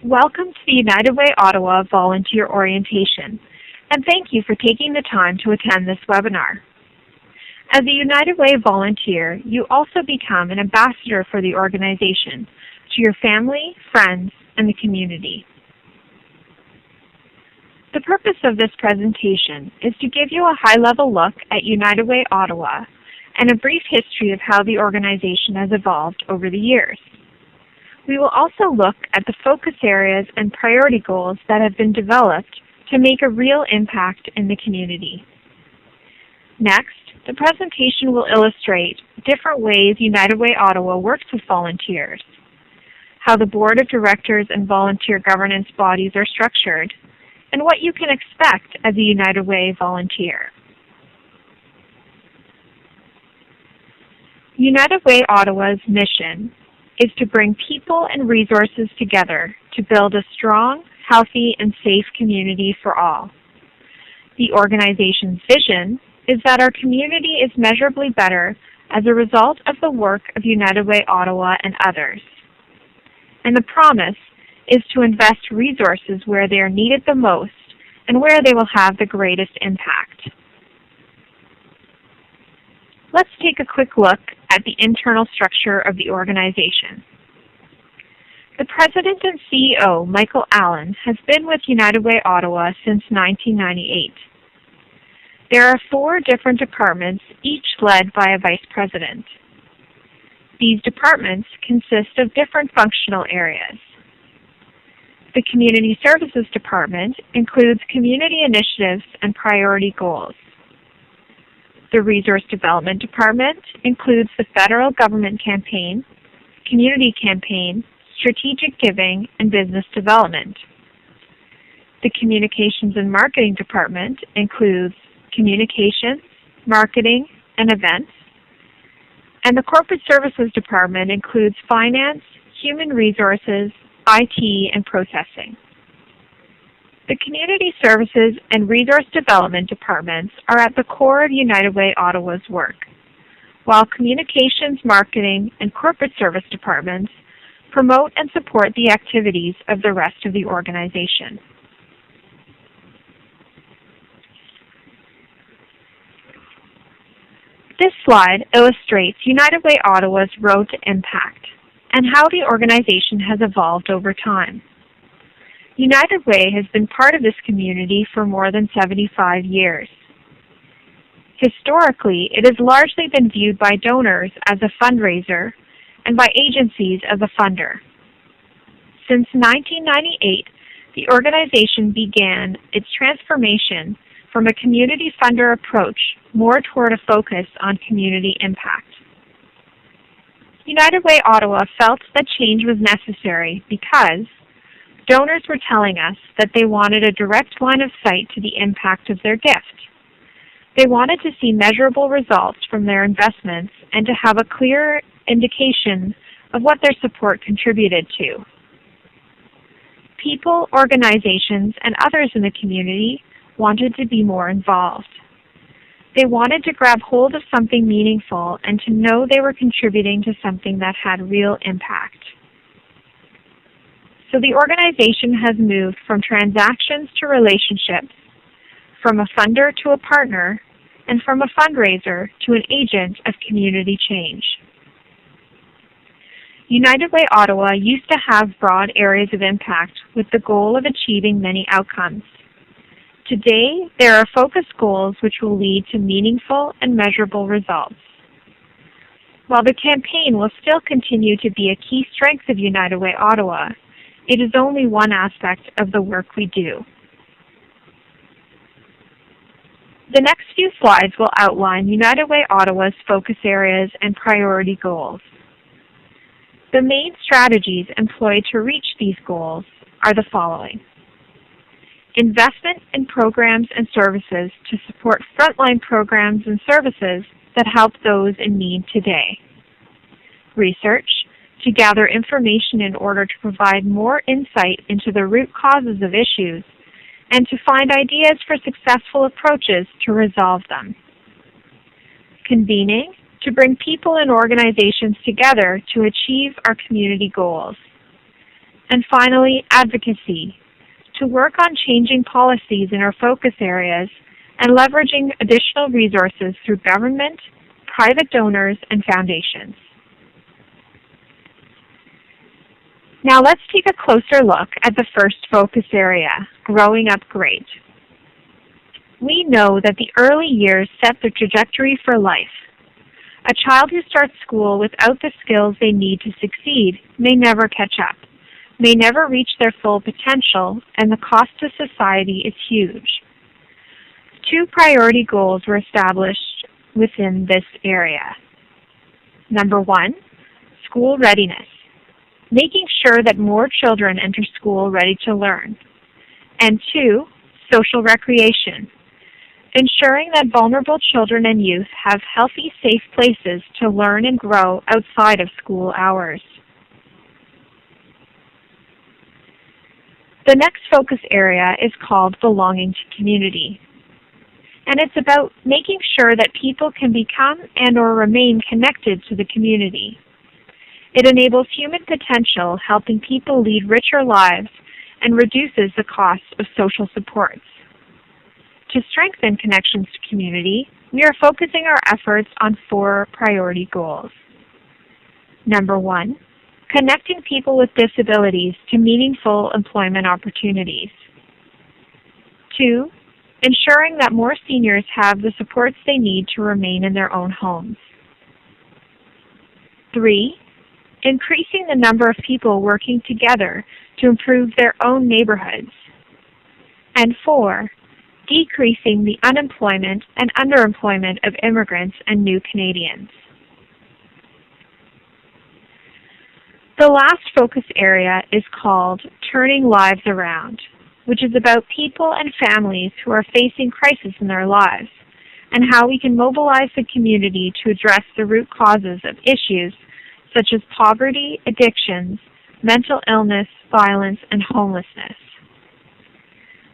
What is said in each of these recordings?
Welcome to the United Way Ottawa Volunteer Orientation, and thank you for taking the time to attend this webinar. As a United Way volunteer, you also become an ambassador for the organization to your family, friends, and the community. The purpose of this presentation is to give you a high-level look at United Way Ottawa and a brief history of how the organization has evolved over the years. We will also look at the focus areas and priority goals that have been developed to make a real impact in the community. Next, the presentation will illustrate different ways United Way Ottawa works with volunteers, how the board of directors and volunteer governance bodies are structured, and what you can expect as a United Way volunteer. United Way Ottawa's mission is to bring people and resources together to build a strong, healthy, and safe community for all. The organization's vision is that our community is measurably better as a result of the work of United Way Ottawa and others. And the promise is to invest resources where they are needed the most and where they will have the greatest impact. Let's take a quick look at the internal structure of the organization. The President and CEO, Michael Allen, has been with United Way Ottawa since 1998. There are 4 different departments, each led by a Vice President. These departments consist of different functional areas. The Community Services Department includes community initiatives and priority goals. The Resource Development Department includes the federal government campaign, community campaign, strategic giving, and business development. The Communications and Marketing Department includes communications, marketing, and events. And the Corporate Services Department includes finance, human resources, IT, and processing. The Community Services and Resource Development Departments are at the core of United Way Ottawa's work, while Communications, Marketing, and Corporate Service Departments promote and support the activities of the rest of the organization. This slide illustrates United Way Ottawa's road to impact and how the organization has evolved over time. United Way has been part of this community for more than 75 years. Historically, it has largely been viewed by donors as a fundraiser and by agencies as a funder. Since 1998, the organization began its transformation from a community funder approach more toward a focus on community impact. United Way Ottawa felt that change was necessary because donors were telling us that they wanted a direct line of sight to the impact of their gift. They wanted to see measurable results from their investments and to have a clear indication of what their support contributed to. People, organizations, and others in the community wanted to be more involved. They wanted to grab hold of something meaningful and to know they were contributing to something that had real impact. So the organization has moved from transactions to relationships, from a funder to a partner, and from a fundraiser to an agent of community change. United Way Ottawa used to have broad areas of impact with the goal of achieving many outcomes. Today, there are focused goals which will lead to meaningful and measurable results. While the campaign will still continue to be a key strength of United Way Ottawa, it is only one aspect of the work we do. The next few slides will outline United Way Ottawa's focus areas and priority goals. The main strategies employed to reach these goals are the following: investment in programs and services to support frontline programs and services that help those in need today. Research to gather information in order to provide more insight into the root causes of issues and to find ideas for successful approaches to resolve them. Convening to bring people and organizations together to achieve our community goals. And finally, advocacy, to work on changing policies in our focus areas and leveraging additional resources through government, private donors, and foundations. Now let's take a closer look at the first focus area, growing up great. We know that the early years set the trajectory for life. A child who starts school without the skills they need to succeed may never catch up, may never reach their full potential, and the cost to society is huge. 2 priority goals were established within this area. Number 1, school readiness, making sure that more children enter school ready to learn. And 2, social recreation, ensuring that vulnerable children and youth have healthy, safe places to learn and grow outside of school hours. The next focus area is called belonging to community. And it's about making sure that people can become and/or remain connected to the community. It enables human potential, helping people lead richer lives, and reduces the cost of social supports. To strengthen connections to community, we are focusing our efforts on 4 priority goals. Number 1, connecting people with disabilities to meaningful employment opportunities. 2, ensuring that more seniors have the supports they need to remain in their own homes. 3, increasing the number of people working together to improve their own neighborhoods. And 4, decreasing the unemployment and underemployment of immigrants and new Canadians. The last focus area is called Turning Lives Around, which is about people and families who are facing crisis in their lives, and how we can mobilize the community to address the root causes of issues such as poverty, addictions, mental illness, violence, and homelessness.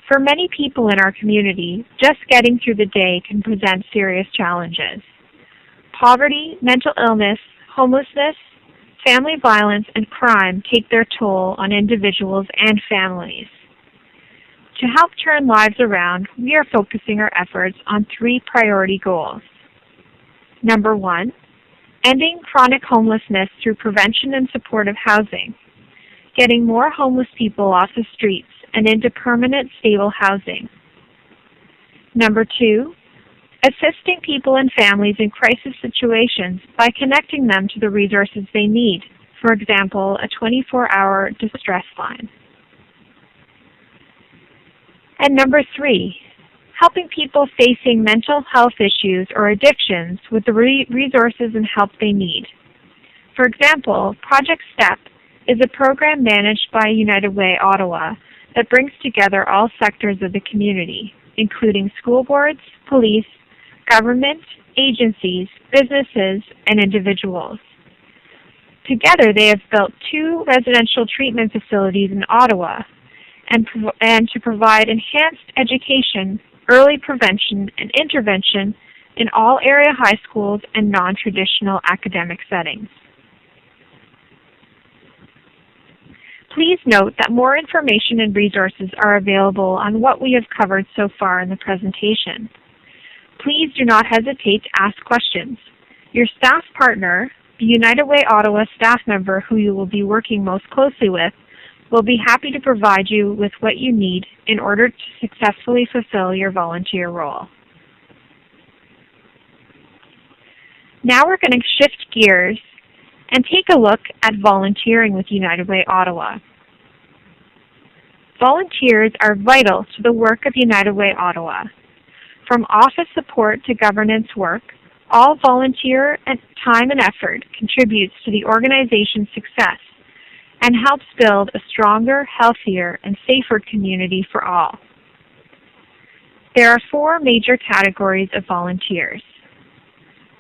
For many people in our community, just getting through the day can present serious challenges. Poverty, mental illness, homelessness, family violence, and crime take their toll on individuals and families. To help turn lives around, we are focusing our efforts on 3 priority goals. Number 1, ending chronic homelessness through prevention and supportive housing, getting more homeless people off the streets and into permanent, stable housing. Number 2, assisting people and families in crisis situations by connecting them to the resources they need, for example, a 24-hour distress line. And number 3, helping people facing mental health issues or addictions with the resources and help they need. For example, Project STEP is a program managed by United Way Ottawa that brings together all sectors of the community, including school boards, police, government, agencies, businesses, and individuals. Together, they have built 2 residential treatment facilities in Ottawa and to provide enhanced education, early prevention, and intervention in all area high schools and non-traditional academic settings. Please note that more information and resources are available on what we have covered so far in the presentation. Please do not hesitate to ask questions. Your staff partner, the United Way Ottawa staff member who you will be working most closely with, will be happy to provide you with what you need in order to successfully fulfill your volunteer role. Now we're going to shift gears and take a look at volunteering with United Way Ottawa. Volunteers are vital to the work of United Way Ottawa. From office support to governance work, all volunteer time and effort contributes to the organization's success and helps build a stronger, healthier, and safer community for all. There are 4 major categories of volunteers.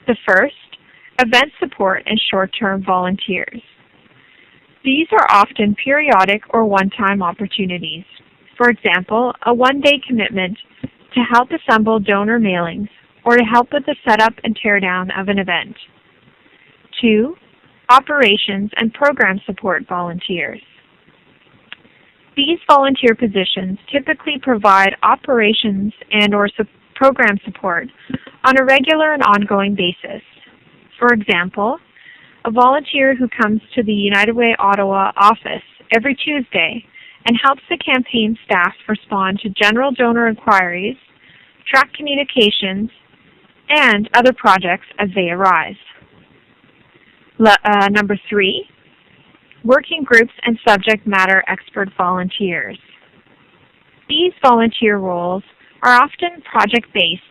The first, event support and short-term volunteers. These are often periodic or one-time opportunities. For example, a one-day commitment to help assemble donor mailings or to help with the setup and teardown of an event. 2, operations and program support volunteers. These volunteer positions typically provide operations and/or program support on a regular and ongoing basis. For example, a volunteer who comes to the United Way Ottawa office every Tuesday and helps the campaign staff respond to general donor inquiries, track communications, and other projects as they arise. Number 3, working groups and subject matter expert volunteers. These volunteer roles are often project-based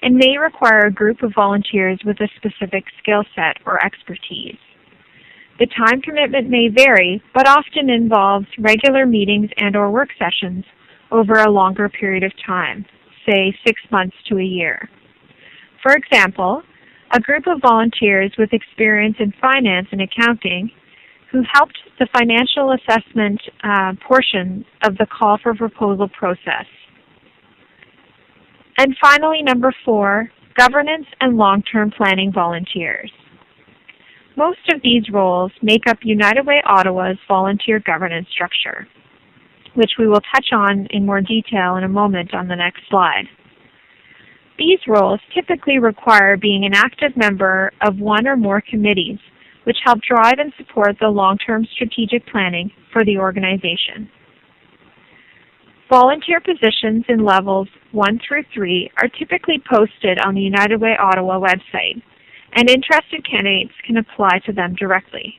and may require a group of volunteers with a specific skill set or expertise. The time commitment may vary, but often involves regular meetings and/or work sessions over a longer period of time, say 6 months to a year. For example, a group of volunteers with experience in finance and accounting who helped the financial assessment portion of the call for proposal process. And finally, number 4, governance and long-term planning volunteers. Most of these roles make up United Way Ottawa's volunteer governance structure, which we will touch on in more detail in a moment on the next slide. These roles typically require being an active member of one or more committees, which help drive and support the long-term strategic planning for the organization. Volunteer positions in levels 1 through 3 are typically posted on the United Way Ottawa website, and interested candidates can apply to them directly.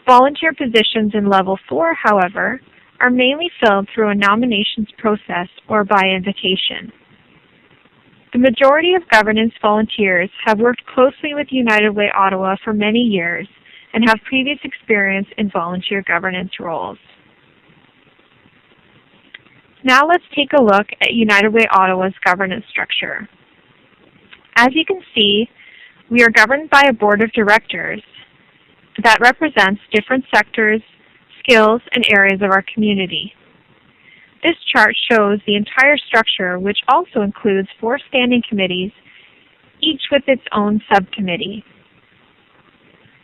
Volunteer positions in level 4, however, are mainly filled through a nominations process or by invitation. The majority of governance volunteers have worked closely with United Way Ottawa for many years and have previous experience in volunteer governance roles. Now let's take a look at United Way Ottawa's governance structure. As you can see, we are governed by a board of directors that represents different sectors, skills, and areas of our community. This chart shows the entire structure, which also includes 4 standing committees, each with its own subcommittee.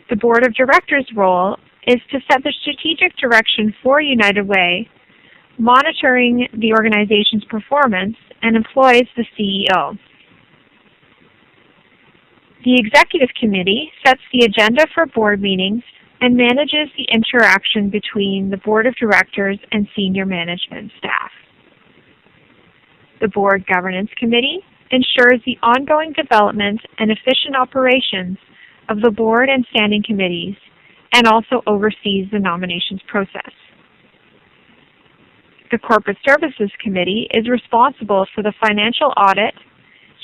The board of directors' role is to set the strategic direction for United Way, monitoring the organization's performance, and employs the CEO. The Executive Committee sets the agenda for board meetings and manages the interaction between the Board of Directors and senior management staff. The Board Governance Committee ensures the ongoing development and efficient operations of the board and standing committees, and also oversees the nominations process. The Corporate Services Committee is responsible for the financial audit,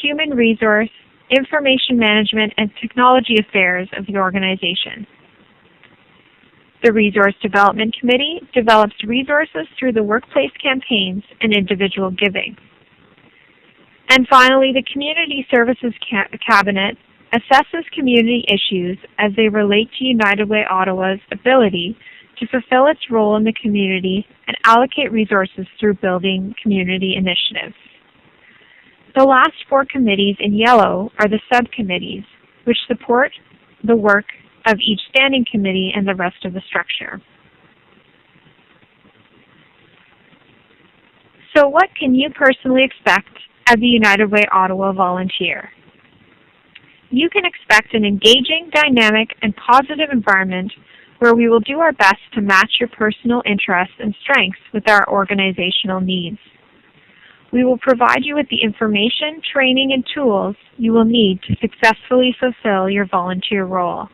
human resource, information management, and technology affairs of the organization. The Resource Development Committee develops resources through the workplace campaigns and individual giving. And finally, the Community Services Cabinet assesses community issues as they relate to United Way Ottawa's ability to fulfill its role in the community and allocate resources through building community initiatives. The last 4 committees in yellow are the subcommittees, which support the work of each standing committee and the rest of the structure. So what can you personally expect as a United Way Ottawa volunteer? You can expect an engaging, dynamic, and positive environment where we will do our best to match your personal interests and strengths with our organizational needs. We will provide you with the information, training, and tools you will need to successfully fulfill your volunteer role.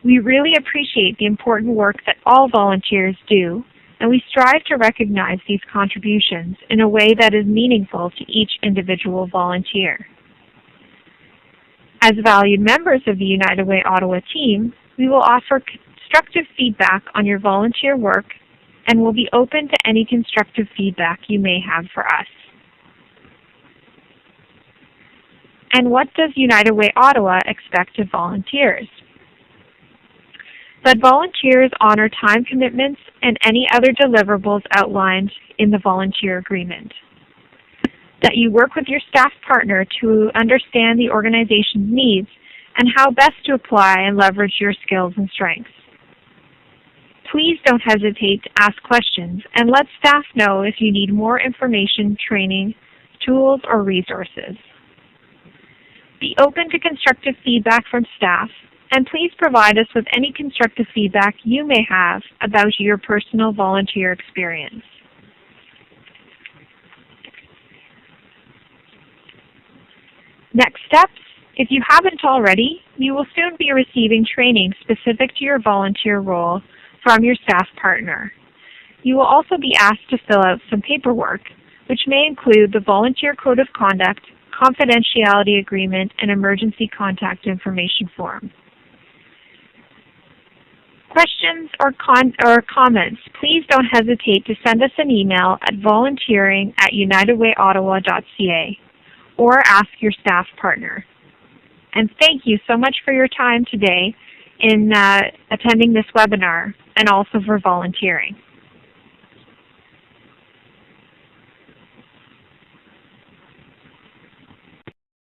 We really appreciate the important work that all volunteers do, and we strive to recognize these contributions in a way that is meaningful to each individual volunteer. As valued members of the United Way Ottawa team, we will offer constructive feedback on your volunteer work and will be open to any constructive feedback you may have for us. And what does United Way Ottawa expect of volunteers? That volunteers honor time commitments and any other deliverables outlined in the volunteer agreement. That you work with your staff partner to understand the organization's needs and how best to apply and leverage your skills and strengths. Please don't hesitate to ask questions and let staff know if you need more information, training, tools, or resources. Be open to constructive feedback from staff, and please provide us with any constructive feedback you may have about your personal volunteer experience. Next steps. If you haven't already, you will soon be receiving training specific to your volunteer role from your staff partner. You will also be asked to fill out some paperwork, which may include the Volunteer Code of Conduct, Confidentiality Agreement, and Emergency Contact Information Form. Questions or comments, please don't hesitate to send us an email at volunteering@unitedwayottawa.ca or ask your staff partner. And thank you so much for your time today in attending this webinar and also for volunteering.